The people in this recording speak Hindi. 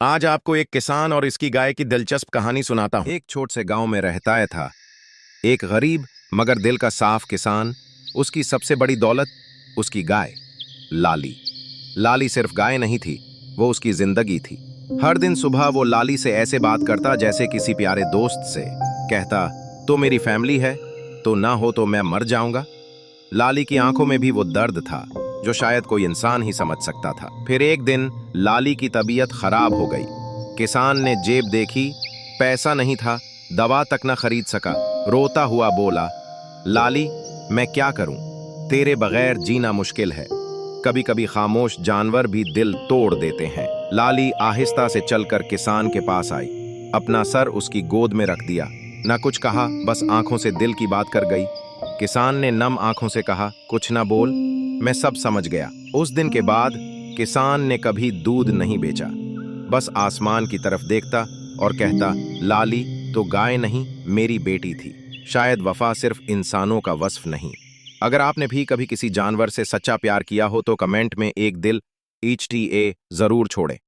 आज आपको एक किसान और इसकी गाय की दिलचस्प कहानी सुनाता हूँ। एक छोटे से गांव में रहता था एक गरीब मगर दिल का साफ किसान। उसकी सबसे बड़ी दौलत उसकी गाय लाली। लाली सिर्फ गाय नहीं थी, वो उसकी जिंदगी थी। हर दिन सुबह वो लाली से ऐसे बात करता जैसे किसी प्यारे दोस्त से। कहता, तो मेरी फैमिली है, तो ना हो तो मैं मर जाऊंगा। लाली की आंखों में भी वो दर्द था जो शायद कोई इंसान ही समझ सकता था। फिर एक दिन लाली की तबीयत खराब हो गई। किसान ने जेब देखी, पैसा नहीं था, दवा तक न खरीद सका। रोता हुआ बोला, लाली, मैं क्या करूं? तेरे बगैर जीना मुश्किल है। कभी कभी खामोश जानवर भी दिल तोड़ देते हैं। लाली आहिस्ता से चलकर किसान के पास आई, अपना सर उसकी गोद में रख दिया। ना कुछ कहा, बस आंखों से दिल की बात कर गई। किसान ने नम आंखों से कहा, कुछ ना बोल, मैं सब समझ गया। उस दिन के बाद किसान ने कभी दूध नहीं बेचा, बस आसमान की तरफ देखता और कहता, लाली तो गाय नहीं, मेरी बेटी थी। शायद वफा सिर्फ इंसानों का वस्फ नहीं। अगर आपने भी कभी किसी जानवर से सच्चा प्यार किया हो तो कमेंट में एक दिल HTA जरूर छोड़े।